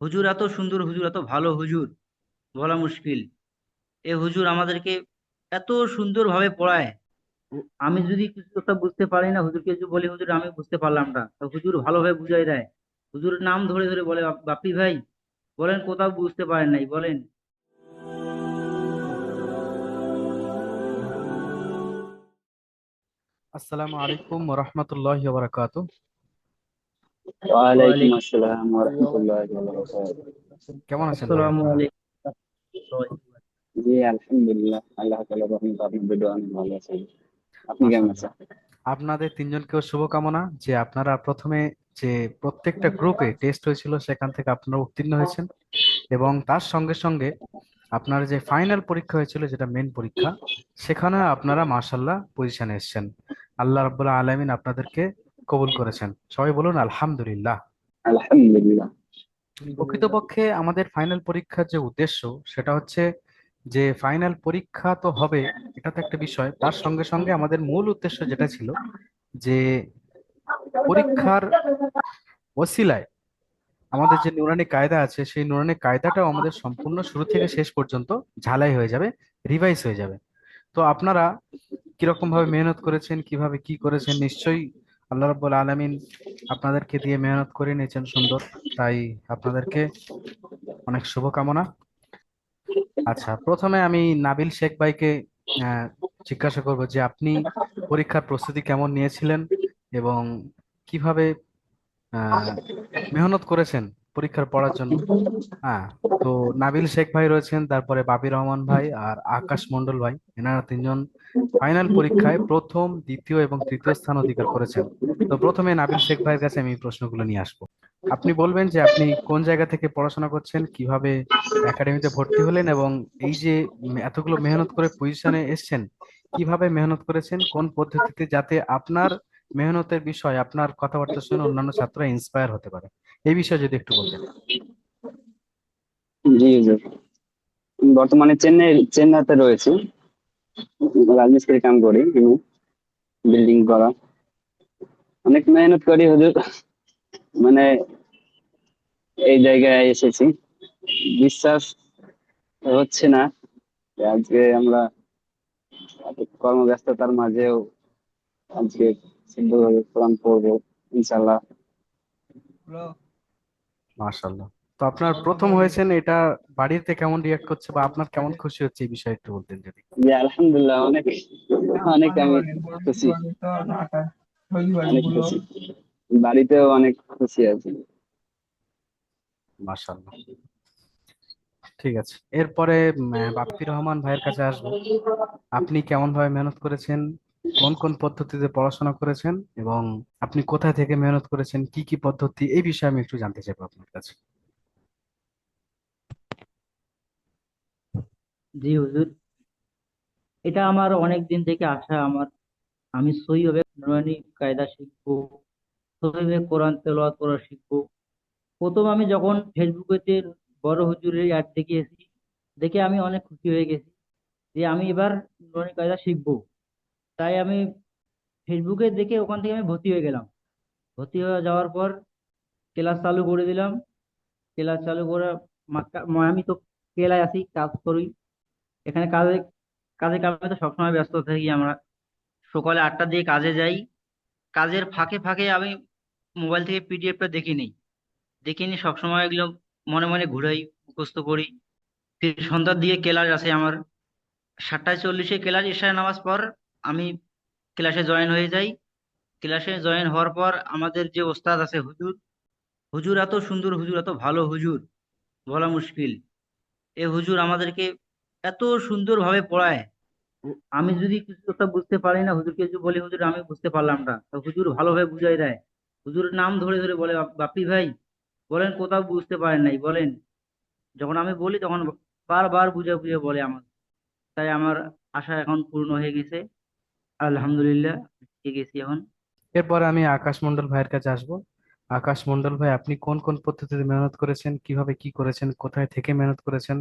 হুজুর এত সুন্দর, হুজুর এত ভালো হুজুর, বলা মুশকিল। এ হুজুর আমাদেরকে এত সুন্দর ভাবে পড়ায়। আমি যদি কিছু একটা বুঝতে পারি না, হুজুরকে যদি বলি হুজুর আমি বুঝতে পারলাম না, তো হুজুর ভালোভাবে বুঝাই দেয়। হুজুর নাম ধরে ধরে বলে, বাপ্পি ভাই বলেন কোথাও বুঝতে পারেন নাই বলেন। আসসালামু আলাইকুম ওরহমতুল্লাহি ওবারাকাতু। ওয়ালাইকুম ওয়ালাইকুম আসসালাম ওয়া রাহমাতুল্লাহি ওয়া বারাকাতুহু। কেমন আছেন ভাই আসসালামু আপনারা? আলাইকুম। জি আলহামদুলিল্লাহ, আল্লাহ তাআলার রহমতে আপনাদের দোয়া আমি ভালো আছি। আপনি কেমন মাশাআল্লাহ। আছেন? আপনাদের তিনজনকেও শুভকামনা যে আপনারা প্রথমে যে প্রত্যেকটা গ্রুপে টেস্ট হয়েছিল সেখান থেকে আপনারা উত্তীর্ণ হয়েছেন, এবং তার সঙ্গে সঙ্গে আপনার যে ফাইনাল পরীক্ষা হয়েছিল যেটা মেন পরীক্ষা, সেখানে আপনারা মাশাআল্লাহ পজিশনে এসেছেন। আল্লাহ রাব্বুল আলামিন আপনাদেরকে কবুল করেছেন। সবাই বলুন আলহামদুলিল্লাহ। আলহামদুলিল্লাহ। প্রকৃতপক্ষে আমাদের ফাইনাল পরীক্ষার যে উদ্দেশ্য সেটা হচ্ছে যে ফাইনাল পরীক্ষা তো হবে, এটা তো একটা বিষয়, তার সঙ্গে সঙ্গে আমাদের মূল উদ্দেশ্য যেটা ছিল যে পরীক্ষার ওসিলায় আমাদের যে নুরানি কায়দা আছে সেই নুরানি কায়দাটাও আমাদের সম্পূর্ণ শুরু থেকে শেষ পর্যন্ত ঝালাই হয়ে যাবে, রিভাইজ হয়ে যাবে। তো আপনারা কিরকম ভাবে মেহনত করেছেন, কিভাবে কি করেছেন, নিশ্চয়ই আল্লাহ রাব্বুল আলামিন আপনাদেরকে দিয়ে মেহনত করে নিয়েছেন সুন্দর। তাই আপনাদেরকে অনেক শুভকামনা। আচ্ছা, প্রথমে আমি নাবিল শেখ ভাইকে আহ, জিজ্ঞাসা করব যে আপনি পরীক্ষার প্রস্তুতি কেমন নিয়েছিলেন এবং কিভাবে আহ, মেহনত করেছেন পরীক্ষার পড়ার জন্য। হ্যাঁ, তো নাবিল শেখ ভাই রয়েছেন, তারপরে বাবি রহমান ভাই আর আকাশ মন্ডল ভাই, এনারা তিনজন ফাইনাল পরীক্ষায় প্রথম, দ্বিতীয় এবং তৃতীয় স্থান অধিকার করেছেন। তো প্রথমে নাবিল শেখ ভাইয়ের কাছে আমি এই প্রশ্নগুলো নিয়ে আসবো। আপনি বলবেন যে আপনি কোন জায়গা থেকে পড়াশোনা করছেন, কিভাবে একাডেমিতে ভর্তি হলেন, এবং এই যে এতগুলো মেহনত করে পজিশনে এসেছেন, কিভাবে মেহনত করেছেন, কোন পদ্ধতিতে, যাতে আপনার মেহনতের বিষয় আপনার কথাবার্তা শুনে অন্যান্য ছাত্ররা ইন্সপায়ার হতে পারে, এই বিষয়ে যদি একটু বলতেন। জি হুজুর, বর্তমানে চেন্নাইতে রয়েছি। রাজমিস্ত্রি কাম করি আমি, বিল্ডিং করা। অনেক মেহনত করি হুজুর, মানে এই জায়গায় এসেছি। বিশ্বাস হচ্ছে না যে আজকে আমরা এত কর্মব্যস্ততার মাঝেও আজকে সুন্দরভাবে কোরআন পড়বো ইনশাল্লাহ। মাশাল্লাহ। তো আপনার প্রথম হয়েছেন এটা, বাড়িতে কেমন রিয়াক্ট করছে বা আপনার কেমন খুশি হচ্ছে এই বিষয়ে একটু বলতেন যদি। জি আলহামদুলিল্লাহ, অনেক অনেক আমি খুশি, অনেক খুশি। বাড়িতেও অনেক খুশি আছি। মাশাল্লাহ। ঠিক আছে, এরপরে বাপ্পি রহমান ভাইয়ের কাছে আসবো। আপনি কেমন ভাবে মেহনত করেছেন, কোন কোন পদ্ধতিতে পড়াশোনা করেছেন, এবং আপনি কোথা থেকে মেহনত করেছেন, কি কি পদ্ধতি, এই বিষয়ে আমি একটু জানতে চাইবো আপনার কাছে। জি হুজুর, এটা আমার অনেক দিন থেকে আশা আমার। আমি সহিভাবে নুরানি কায়দা শিখবো, সহিভাবে কোরআন তেলাওয়াত করা শিখবো। প্রথম আমি যখন ফেসবুকেতে বড় হুজুরের অ্যাড দেখিয়েছি, দেখে আমি অনেক খুশি হয়ে গেছি যে আমি এবার নুরানি কায়দা শিখবো। তাই আমি ফেসবুকে দেখে ওখান থেকে আমি ভর্তি হয়ে গেলাম। ভর্তি হয়ে যাওয়ার পর ক্লাস চালু করে দিলাম। ক্লাস চালু করে আমি তো কেলায় আছি, কাজ করি এখানে। কাজে কাজে কামে তো সবসময় ব্যস্ত থাকি আমরা। সকালে 8টার দিকে কাজে যাই। কাজের ফাঁকে ফাঁকে আমি মোবাইল থেকে পিডিএফটা দেখে নিই। দেখে নিই সবসময় এগুলো মনে মনে ঘুরাই, মুখস্থ করি। ফির সন্ধ্যার দিকে ক্লাস আছে আমার। 7:40 ক্লাস, ঈশার নামাজ পর আমি ক্লাসে জয়েন হয়ে যাই। ক্লাসে জয়েন হওয়ার পর আমাদের যে ওস্তাদ আছে হুজুর, হুজুর এত সুন্দর, হুজুর এত ভালো হুজুর, বলা মুশকিল। এ হুজুর আমাদেরকে এত সুন্দর ভাবে পড়ায়। আমি যদি কিছু একটা বুঝতে পারি না, হুজুরকে যদি বলি হুজুর আমি বুঝতে পারলাম না, তো হুজুর ভালোভাবে বুঝাই দেয়। হুজুর নাম ধরে ধরে বলে, বাপ্পি ভাই বলেন কোথাও বুঝতে পারেন নাই বলেন। যখন আমি বলি তখন বারবার বুঝে বুঝে বলে আমার। তাই আমার আশা এখন পূর্ণ হয়ে গেছে, আলহামদুলিল্লাহ। শিখে গেছি এখন। এরপরে আমি আকাশ মন্ডল ভাইয়ের কাছে আসবো। আকাশ মন্ডল ভাই, আপনি কোন কোন পদ্ধতিতে মেহনত করেছেন, কিভাবে কি করেছেন, কোথায় থেকে মেহনত করেছেন,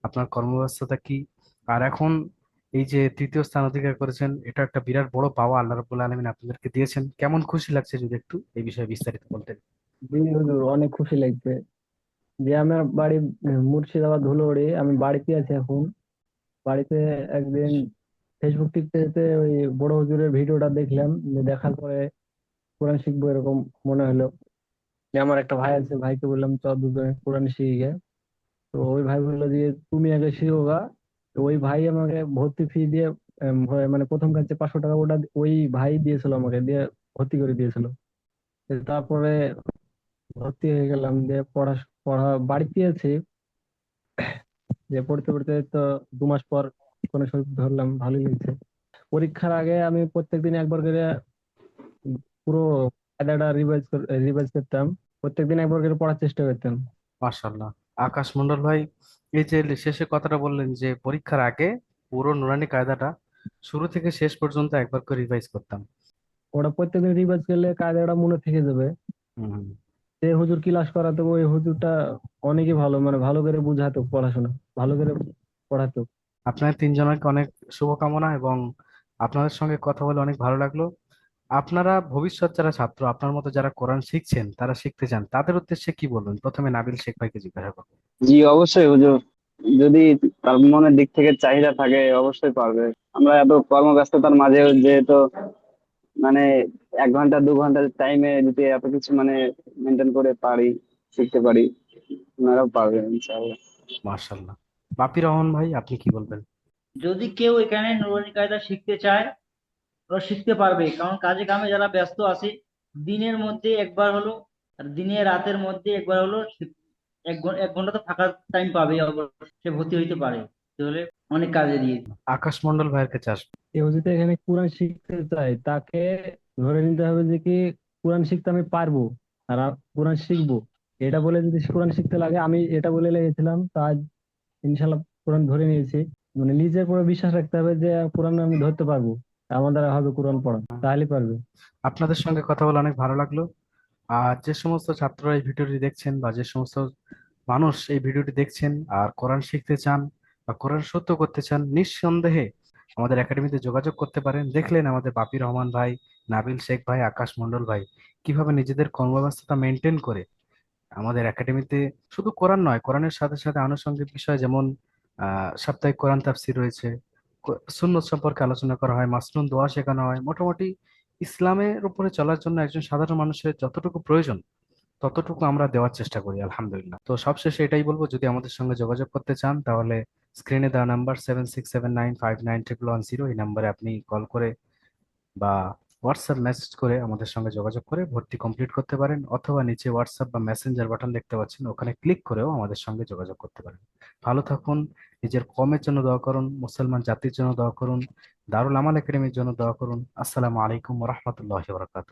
আপনার কর্মব্যস্ততা কি, আর এখন এই যে তৃতীয় স্থান অধিকার করেছেন, এটা একটা বিরাট বড় পাওয়া আল্লাহ রাব্বুল আলামিন আপনাদেরকে দিয়েছেন, কেমন খুশি লাগছে যদি একটু এই বিষয়ে বিস্তারিত বলতেন। জি হুজুর, অনেক খুশি লাগছে। যে আমার বাড়ি মুর্শিদাবাদ ধুলাগড়ি। আমি বাড়িতে আছি এখন। বাড়িতে একদিন ফেসবুক টিপতে যেতে ওই বড় হুজুরের ভিডিওটা দেখলাম, যে দেখার পরে কোরআন শিখবো এরকম মনে হলো। যে আমার একটা ভাই আছে, ভাইকে বললাম চ দুজনে কোরআন শিখে গে। তো ওই ভাই বললো যে তুমি আগে শিখো গা। তো ওই ভাই আমাকে ভর্তি ফি দিয়ে মানে প্রথম কাছে 500 টাকা ওটা ওই ভাই দিয়েছিল, আমাকে দিয়ে ভর্তি করে দিয়েছিল। তো তারপরে ভর্তি হয়ে গেলাম, দিয়ে পড়া পড়া বাড়িতে আছি। যে পড়তে পড়তে তো 2 মাস পর কোন শরীফ ধরলাম, ভালোই লাগছে। পরীক্ষার আগে আমি প্রত্যেকদিন একবার করে পুরো কায়দাটা রিভাইজ করতাম। প্রত্যেকদিন একবার করে পড়ার চেষ্টা করতাম। মাশাল্লাহ। আকাশ মন্ডল ভাই, এই যে শেষে কথাটা বললেন যে পরীক্ষার আগে পুরো নুরানি কায়দাটা শুরু থেকে শেষ পর্যন্ত একবার করে রিভাইজ করতাম। ওটা প্রত্যেকদিন রিভাইজ করলে কায়দাটা মনে থেকে যাবে। হম। যে হুজুর ক্লাস করাতো ওই হুজুরটা অনেকই ভালো, মানে ভালো করে বুঝাতো পড়াশোনা, ভালো করে পড়াতো। আপনার তিনজনকে অনেক শুভকামনা, এবং আপনাদের সঙ্গে কথা বলে অনেক ভালো লাগলো। আপনারা ভবিষ্যৎ যারা ছাত্র, আপনার মতো যারা কোরআন শিখছেন, তারা শিখতে চান, তাদের উদ্দেশ্যে কি বলবেন? প্রথমে নাবিল শেখ ভাইকে জিজ্ঞাসা করবো। জি অবশ্যই হুজুর, যদি তার মনের দিক থেকে চাহিদা থাকে অবশ্যই পারবে। আমরা এত কর্মব্যস্ততার মাঝেও যেহেতু মানে 1 ঘন্টা 2 ঘন্টার টাইমে যদি এত কিছু মানে মেনটেন করে পারি, শিখতে পারি, ওনারাও পারবে ইনশাআল্লাহ। মার্শাল্লাহ। বাপি রহমান ভাই, আপনি কি বলবেন? যদি কেউ এখানে নুরানি কায়দা শিখতে চায়, ওরা শিখতে পারবে, কারণ কাজে কামে যারা ব্যস্ত আছে, দিনের মধ্যে একবার হলো, আর দিনে রাতের মধ্যে একবার হলো 1 ঘন্টা তো ফাঁকা টাইম পাবে, সে ভর্তি হইতে পারে, তাহলে অনেক কাজে দিয়ে দিবে। আকাশ মন্ডল ভাইয়ের কাছে আসবো। কেউ যদি এখানে কোরআন শিখতে চায়, তাকে ধরে নিতে হবে যে কি কোরআন শিখতে আমি পারবো আর কোরআন শিখবো। এটা বলে যদি কোরআন শিখতে লাগে, আমি এটা বলে লেগেছিলাম, তা আজ ইনশাল্লাহ কোরআন ধরে নিয়েছি। মানে নিজের উপরে বিশ্বাস রাখতে হবে যে কোরআন আমি ধরতে পারবো, আমার দ্বারা হবে কোরআন পড়া, তাহলে পারবে। আপনাদের সঙ্গে কথা বলে অনেক ভালো লাগলো। আর যে সমস্ত ছাত্ররা এই ভিডিওটি দেখছেন, বা যে সমস্ত মানুষ এই ভিডিওটি দেখছেন আর কোরআন শিখতে চান বা কোরআন সত্য করতে চান, নিঃসন্দেহে আমাদের একাডেমিতে যোগাযোগ করতে পারেন। দেখলেন আমাদের বাপি রহমান ভাই, নাবিল শেখ ভাই, আকাশ মন্ডল ভাই কিভাবে নিজেদের কর্মব্যস্ততা মেনটেন করে আমাদের একাডেমিতে শুধু কোরআন নয়, কোরআনের সাথে সাথে আনুষঙ্গিক বিষয় যেমন সাপ্তাহিক কোরআন তাফসির রয়েছে, সুন্নত সম্পর্কে আলোচনা করা হয়, মাসনুন দোয়া শেখানো হয়। মোটামুটি ইসলামের উপরে চলার জন্য একজন সাধারণ মানুষের যতটুকু প্রয়োজন ততটুকু আমরা দেওয়ার চেষ্টা করি, আলহামদুলিল্লাহ। তো সবশেষে এটাই বলবো, যদি আমাদের সঙ্গে যোগাযোগ করতে চান তাহলে স্ক্রিনে দেওয়া নাম্বার 7679591110, এই নাম্বারে আপনি কল করে বা হোয়াটসঅ্যাপ মেসেজ করে আমাদের সঙ্গে যোগাযোগ করে ভর্তি কমপ্লিট করতে পারেন, অথবা নিচে হোয়াটসঅ্যাপ বা মেসেঞ্জার বাটন দেখতে পাচ্ছেন, ওখানে ক্লিক করেও আমাদের সঙ্গে যোগাযোগ করতে পারেন। ভালো থাকুন। নিজের কমের জন্য দোয়া করুন, মুসলমান জাতির জন্য দোয়া করুন, দারুল আমাল একাডেমির জন্য দোয়া করুন। আসসালামু আলাইকুম রহমতুল্লাহ বরকাত।